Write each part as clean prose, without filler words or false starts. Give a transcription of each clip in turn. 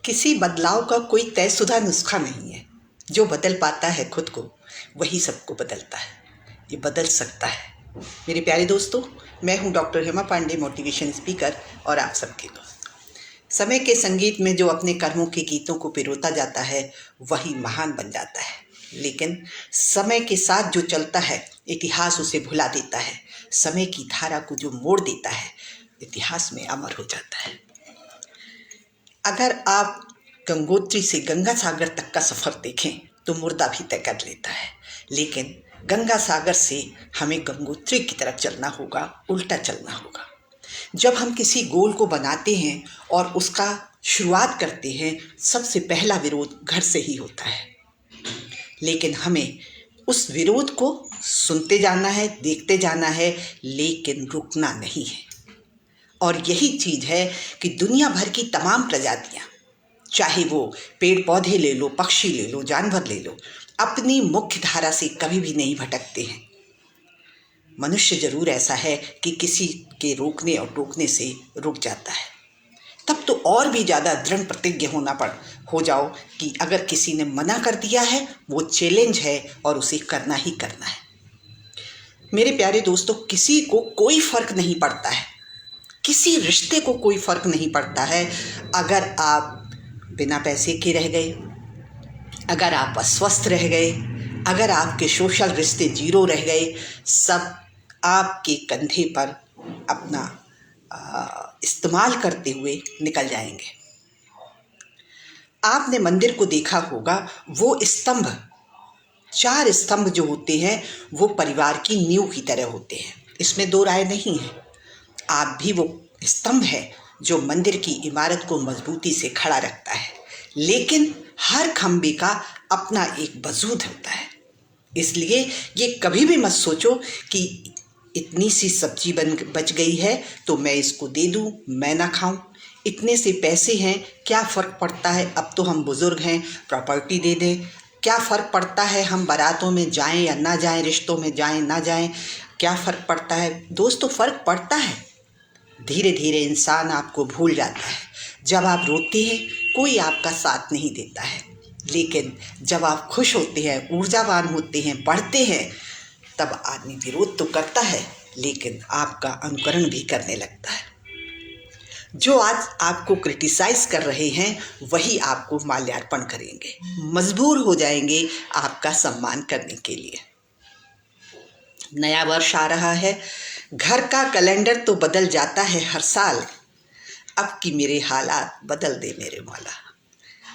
किसी बदलाव का कोई तयशुदा नुस्खा नहीं है। जो बदल पाता है खुद को, वही सबको बदलता है। ये बदल सकता है। मेरे प्यारे दोस्तों, मैं हूँ doctor Hema Pande, motivation speaker और आप सबके दोस्त। समय के संगीत में जो अपने कर्मों के गीतों को पिरोता जाता है, वही महान बन जाता है। लेकिन समय के साथ जो चलता है, इतिहास उसे भुला देता है। समय की धारा को जो मोड़ देता है, इतिहास में अमर हो जाता है। अगर आप गंगोत्री से गंगा सागर तक का सफ़र देखें तो मुर्दा भी तय कर लेता है, लेकिन गंगा सागर से हमें गंगोत्री की तरफ चलना होगा, उल्टा चलना होगा। जब हम किसी गोल को बनाते हैं और उसका शुरुआत करते हैं, सबसे पहला विरोध घर से ही होता है। लेकिन हमें उस विरोध को सुनते जाना है, देखते जाना है, लेकिन रुकना नहीं है। और यही चीज़ है कि दुनिया भर की तमाम प्रजातियाँ, चाहे वो पेड़ पौधे ले लो, पक्षी ले लो, जानवर ले लो, अपनी मुख्य धारा से कभी भी नहीं भटकते हैं। मनुष्य जरूर ऐसा है कि किसी के रोकने और टोकने से रुक जाता है। तब तो और भी ज़्यादा दृढ़ प्रतिज्ञ हो जाओ कि अगर किसी ने मना कर दिया है, वो चैलेंज है और उसे करना ही करना है। मेरे प्यारे दोस्तों, किसी को कोई फर्क नहीं पड़ता है, किसी रिश्ते को कोई फर्क नहीं पड़ता है अगर आप बिना पैसे के रह गए, अगर आप अस्वस्थ रह गए, अगर आपके सोशल रिश्ते जीरो रह गए, सब आपके कंधे पर अपना इस्तेमाल करते हुए निकल जाएंगे। आपने मंदिर को देखा होगा, वो स्तंभ, 4 स्तंभ जो होते हैं, वो परिवार की नींव की तरह होते हैं। इसमें दो राय नहीं है। आप भी वो स्तंभ है जो मंदिर की इमारत को मजबूती से खड़ा रखता है, लेकिन हर खंबे का अपना एक वजूद होता है। इसलिए ये कभी भी मत सोचो कि इतनी सी सब्जी बच गई है तो मैं इसको दे दूं, मैं ना खाऊं। इतने से पैसे हैं, क्या फ़र्क पड़ता है, अब तो हम बुज़ुर्ग हैं, प्रॉपर्टी दे दें। क्या फ़र्क पड़ता है हम बारातों में जाएं या ना जाएं, रिश्तों में जाएं ना जाएं, क्या फ़र्क पड़ता है? दोस्तों, फ़र्क पड़ता है। धीरे धीरे इंसान आपको भूल जाता है। जब आप रोते हैं, कोई आपका साथ नहीं देता है, लेकिन जब आप खुश होते हैं, ऊर्जावान होते हैं, बढ़ते हैं, तब आदमी विरोध तो करता है, लेकिन आपका अनुकरण भी करने लगता है। जो आज आपको क्रिटिसाइज कर रहे हैं, वही आपको माल्यार्पण करेंगे, मजबूर हो जाएंगे आपका सम्मान करने के लिए। नया वर्ष आ रहा है, घर का कैलेंडर तो बदल जाता है हर साल। अब कि मेरे हालात बदल दे मेरे मौला।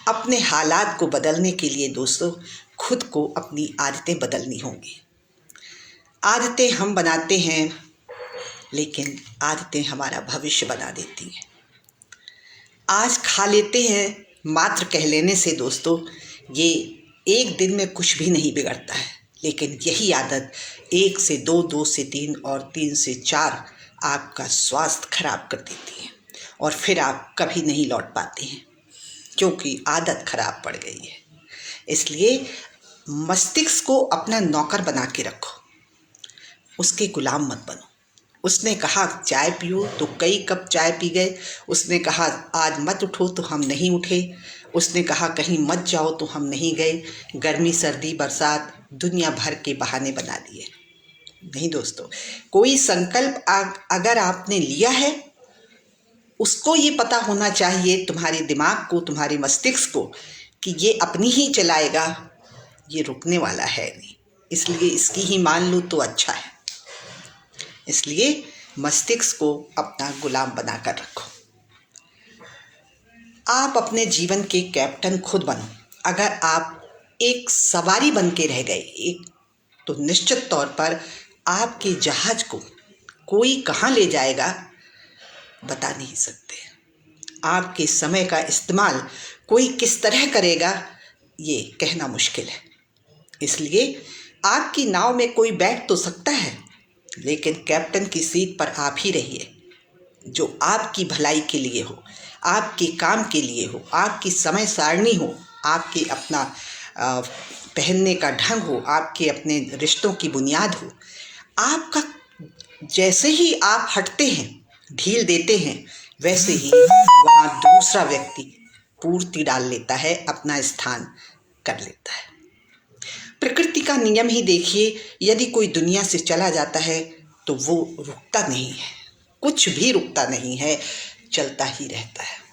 अपने हालात को बदलने के लिए दोस्तों, खुद को अपनी आदतें बदलनी होंगी। आदतें हम बनाते हैं, लेकिन आदतें हमारा भविष्य बना देती हैं। आज खा लेते हैं, मात्र कह लेने से दोस्तों, ये एक दिन में कुछ भी नहीं बिगड़ता है, लेकिन यही आदत 1 से 2, 2 से 3 और 3 से 4 आपका स्वास्थ्य खराब कर देती है, और फिर आप कभी नहीं लौट पाते हैं, क्योंकि आदत खराब पड़ गई है। इसलिए मस्तिष्क को अपना नौकर बना के रखो, उसके गुलाम मत बनो। उसने कहा चाय पियो तो कई कप चाय पी गए। उसने कहा आज मत उठो तो हम नहीं उठे। उसने कहा कहीं मत जाओ तो हम नहीं गए। गर्मी, सर्दी, बरसात, दुनिया भर के बहाने बना दिए। नहीं दोस्तों, कोई संकल्प अगर आपने लिया है, उसको ये पता होना चाहिए, तुम्हारे दिमाग को, तुम्हारे मस्तिष्क को, कि ये अपनी ही चलाएगा, ये रुकने वाला है नहीं। इसलिए इसकी ही मान लो तो अच्छा है। इसलिए मस्तिष्क को अपना गुलाम बनाकर रखो। आप अपने जीवन के कैप्टन खुद बनो। अगर आप एक सवारी बन के रह गए तो निश्चित तौर पर आपके जहाज को कोई कहाँ ले जाएगा बता नहीं सकते। आपके समय का इस्तेमाल कोई किस तरह करेगा, ये कहना मुश्किल है। इसलिए आपकी नाव में कोई बैठ तो सकता है, लेकिन कैप्टन की सीट पर आप ही रहिए, जो आपकी भलाई के लिए हो, आपके काम के लिए हो, आपकी समय सारणी हो, आपके अपना पहनने का ढंग हो, आपके अपने रिश्तों की बुनियाद हो। आपका जैसे ही आप हटते हैं, ढील देते हैं, वैसे ही वहाँ दूसरा व्यक्ति पूर्ति डाल लेता है, अपना स्थान कर लेता है। प्रकृति का नियम ही देखिए, यदि कोई दुनिया से चला जाता है तो वो रुकता नहीं है, कुछ भी रुकता नहीं है, चलता ही रहता है।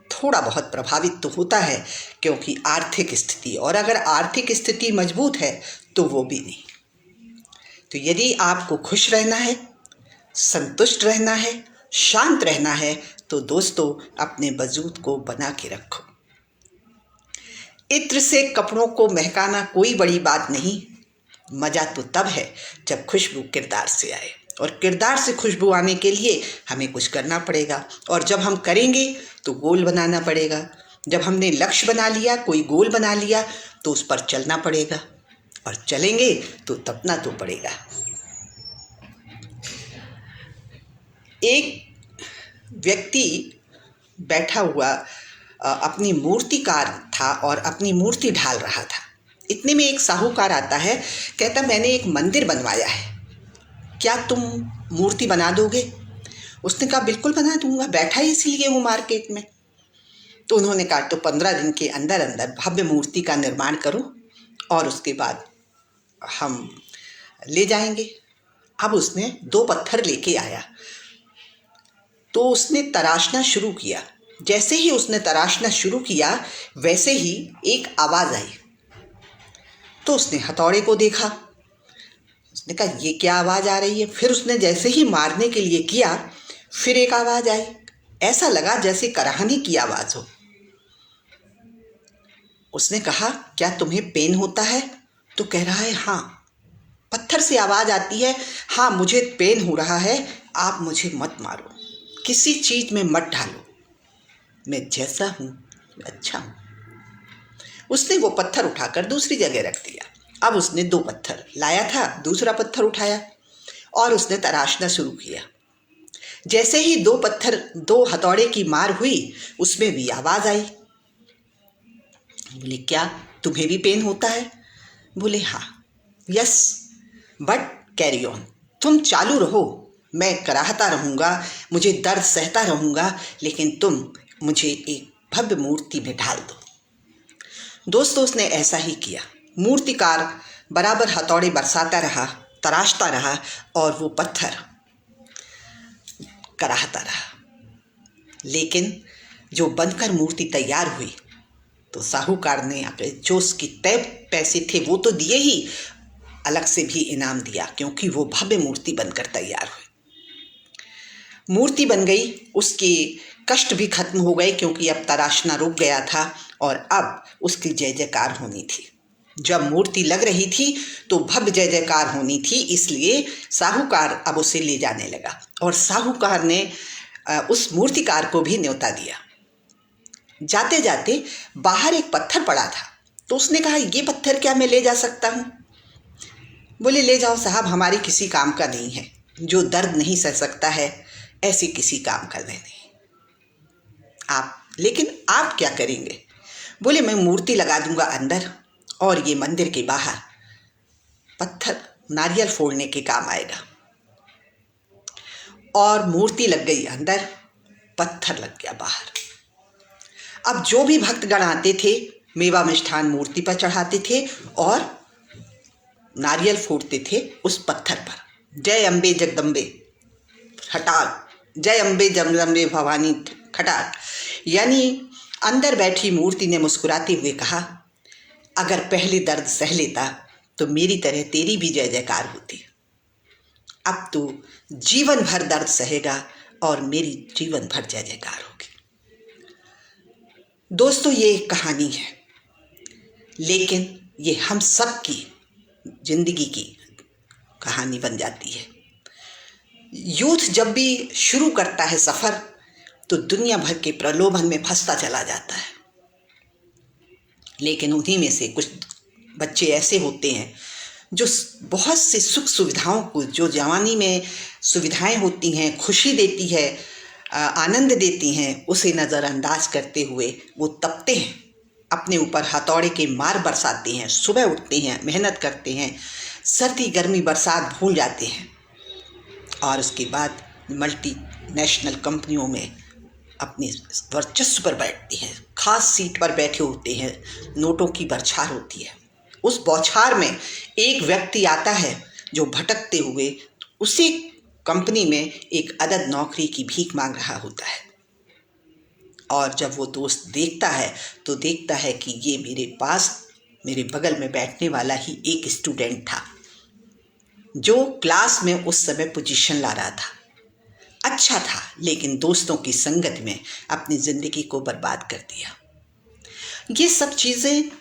थोड़ा बहुत प्रभावित तो होता है क्योंकि आर्थिक स्थिति, और अगर आर्थिक स्थिति मजबूत है तो वो भी नहीं। तो यदि आपको खुश रहना है, संतुष्ट रहना है, शांत रहना है, तो दोस्तों अपने वजूद को बना के रखो। इत्र से कपड़ों को महकाना कोई बड़ी बात नहीं, मजा तो तब है जब खुशबू किरदार से आए, और किरदार से खुशबू आने के लिए हमें कुछ करना पड़ेगा, और जब हम करेंगे तो गोल बनाना पड़ेगा। जब हमने लक्ष्य बना लिया, कोई गोल बना लिया, तो उस पर चलना पड़ेगा, और चलेंगे तो तपना तो पड़ेगा। एक व्यक्ति बैठा हुआ अपनी मूर्तिकार था और अपनी मूर्ति ढाल रहा था। इतने में एक साहूकार आता है, कहता मैंने एक मंदिर बनवाया है, क्या तुम मूर्ति बना दोगे? उसने कहा बिल्कुल बना दूंगा, बैठा ही इसलिए हूँ मार्केट में। तो उन्होंने कहा तो 15 दिन के अंदर अंदर भव्य मूर्ति का निर्माण करो और उसके बाद हम ले जाएंगे। अब उसने 2 पत्थर लेके आया, तो उसने तराशना शुरू किया। जैसे ही उसने तराशना शुरू किया वैसे ही एक आवाज़ आई। तो उसने हथौड़े को देखा, उसने कहा ये क्या आवाज़ आ रही है। फिर उसने जैसे ही मारने के लिए किया, फिर एक आवाज़ आई, ऐसा लगा जैसे कराहने की आवाज़ हो। उसने कहा क्या तुम्हें पेन होता है? तो कह रहा है हाँ। पत्थर से आवाज़ आती है, हाँ मुझे पेन हो रहा है, आप मुझे मत मारो, किसी चीज़ में मत ढालो, मैं जैसा हूँ अच्छा हूँ। उसने वो पत्थर उठाकर दूसरी जगह रख दिया। अब उसने 2 पत्थर लाया था, दूसरा पत्थर उठाया और उसने तराशना शुरू किया। जैसे ही 2 हथौड़े की मार हुई, उसमें भी आवाज़ आई। बोले क्या तुम्हें भी पेन होता है? बोले हाँ। यस बट कैरी ऑन, तुम चालू रहो, मैं कराहता रहूँगा, मुझे दर्द सहता रहूँगा, लेकिन तुम मुझे एक भव्य मूर्ति में ढाल दो। दोस्तों उसने ऐसा ही किया। मूर्तिकार बराबर हथौड़े बरसाता रहा, तराशता रहा और वो पत्थर कराहता रहा। लेकिन जो बनकर मूर्ति तैयार हुई तो साहूकार ने जो उसकी तय पैसे थे वो तो दिए ही, अलग से भी इनाम दिया, क्योंकि वो भव्य मूर्ति बनकर तैयार हुई। मूर्ति बन गई, उसके कष्ट भी खत्म हो गए क्योंकि अब तराशना रुक गया था और अब उसकी जय जयकार होनी थी। जब मूर्ति लग रही थी तो भव्य जय जयकार होनी थी, इसलिए साहूकार अब उसे ले जाने लगा और साहूकार ने उस मूर्तिकार को भी न्योता दिया। जाते जाते बाहर एक पत्थर पड़ा था, तो उसने कहा ये पत्थर क्या मैं ले जा सकता हूँ? बोले ले जाओ साहब, हमारी किसी काम का नहीं है, जो दर्द नहीं सह सकता है ऐसे किसी काम का नहीं। लेकिन आप क्या करेंगे? बोले मैं मूर्ति लगा दूंगा अंदर और ये मंदिर के बाहर पत्थर नारियल फोड़ने के काम आएगा। और मूर्ति लग गई अंदर, पत्थर लग गया बाहर। अब जो भी भक्तगण आते थे मेवा मिष्ठान मूर्ति पर चढ़ाते थे और नारियल फोड़ते थे उस पत्थर पर। जय अम्बे जगदम्बे खटाक, जय अम्बे जगदम्बे भवानी खटाक। यानी अंदर बैठी मूर्ति ने मुस्कुराते हुए कहा अगर पहले दर्द सह लेता तो मेरी तरह तेरी भी जय जयकार होती। अब तो जीवन भर दर्द सहेगा और मेरी जीवन भर जय जयकार होगी। दोस्तों ये एक कहानी है, लेकिन ये हम सब की जिंदगी की कहानी बन जाती है। यूथ जब भी शुरू करता है सफ़र तो दुनिया भर के प्रलोभन में फंसता चला जाता है, लेकिन उन्हीं में से कुछ बच्चे ऐसे होते हैं जो बहुत सी सुख सुविधाओं को, जो जवानी में सुविधाएं होती हैं, खुशी देती है, आनंद देती हैं, उसे नज़रअंदाज करते हुए वो तपते हैं, अपने ऊपर हथौड़े के मार बरसाते हैं, सुबह उठते हैं, मेहनत करते हैं, सर्दी गर्मी बरसात भूल जाते हैं और उसके बाद मल्टी नेशनल कंपनियों में अपने वर्चस्व पर बैठते हैं, खास सीट पर बैठे होते हैं, नोटों की बौछार होती है। उस बौछार में एक व्यक्ति आता है जो भटकते हुए उसी कंपनी में एक अदद नौकरी की भीख मांग रहा होता है। और जब वो दोस्त देखता है तो देखता है कि ये मेरे पास मेरे बगल में बैठने वाला ही एक स्टूडेंट था जो क्लास में उस समय पोजीशन ला रहा था। अच्छा था, लेकिन दोस्तों की संगत में अपनी ज़िंदगी को बर्बाद कर दिया। ये सब चीज़ें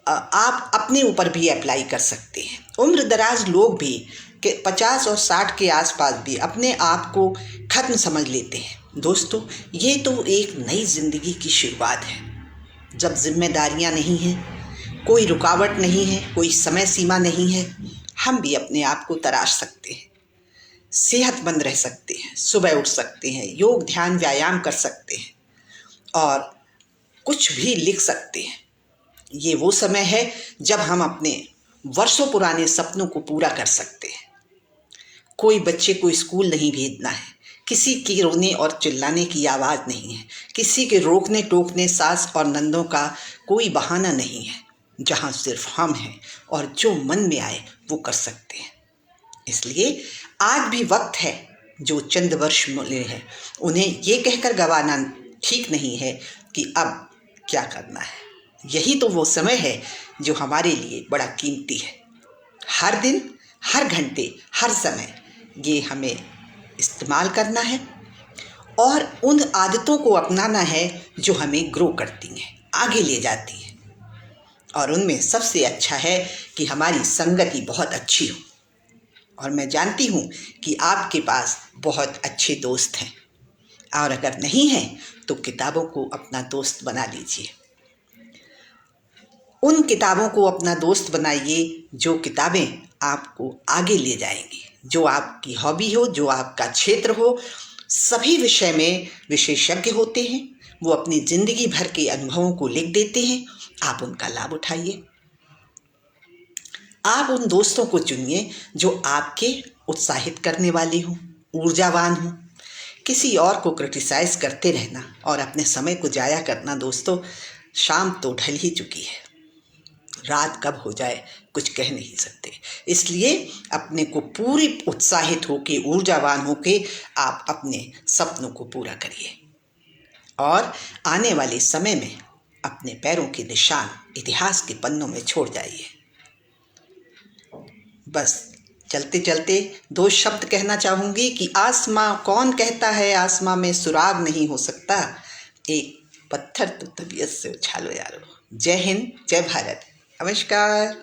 आप अपने ऊपर भी अप्लाई कर सकते हैं। उम्र दराज लोग भी के 50 और 60 के आसपास भी अपने आप को ख़त्म समझ लेते हैं। दोस्तों, ये तो एक नई ज़िंदगी की शुरुआत है, जब जिम्मेदारियां नहीं हैं, कोई रुकावट नहीं है, कोई समय सीमा नहीं है। हम भी अपने आप को तराश सकते हैं, सेहतमंद रह सकते हैं, सुबह उठ सकते हैं, योग ध्यान व्यायाम कर सकते हैं और कुछ भी लिख सकते हैं। ये वो समय है जब हम अपने वर्षों पुराने सपनों को पूरा कर सकते हैं। कोई बच्चे को स्कूल नहीं भेजना है, किसी के रोने और चिल्लाने की आवाज़ नहीं है, किसी के रोकने टोकने सास और नंदों का कोई बहाना नहीं है। जहाँ सिर्फ हम हैं और जो मन में आए वो कर सकते हैं। इसलिए आज भी वक्त है, जो चंद वर्ष मिले हैं उन्हें ये कहकर गंवाना ठीक नहीं है कि अब क्या करना है। यही तो वो समय है जो हमारे लिए बड़ा कीमती है। हर दिन, हर घंटे, हर समय ये हमें इस्तेमाल करना है और उन आदतों को अपनाना है जो हमें ग्रो करती हैं, आगे ले जाती हैं। और उनमें सबसे अच्छा है कि हमारी संगति बहुत अच्छी हो। और मैं जानती हूँ कि आपके पास बहुत अच्छे दोस्त हैं, और अगर नहीं हैं तो किताबों को अपना दोस्त बना लीजिए। उन किताबों को अपना दोस्त बनाइए जो किताबें आपको आगे ले जाएंगी, जो आपकी हॉबी हो, जो आपका क्षेत्र हो। सभी विषय में विशेषज्ञ होते हैं, वो अपनी ज़िंदगी भर के अनुभवों को लिख देते हैं। आप उनका लाभ उठाइए। आप उन दोस्तों को चुनिए जो आपके उत्साहित करने वाले हों, ऊर्जावान हों। किसी और को क्रिटिसाइज़ करते रहना और अपने समय को जाया करना, दोस्तों, शाम तो ढल ही चुकी है, रात कब हो जाए कुछ कह नहीं सकते। इसलिए अपने को पूरी उत्साहित होके, ऊर्जावान होके आप अपने सपनों को पूरा करिए और आने वाले समय में अपने पैरों के निशान इतिहास के पन्नों में छोड़ जाइए। बस चलते चलते 2 शब्द कहना चाहूँगी कि आसमां कौन कहता है आसमां में सुराग नहीं हो सकता, एक पत्थर तो तबीयत से उछालो यारो। जय हिंद, जय भारत, नमस्कार।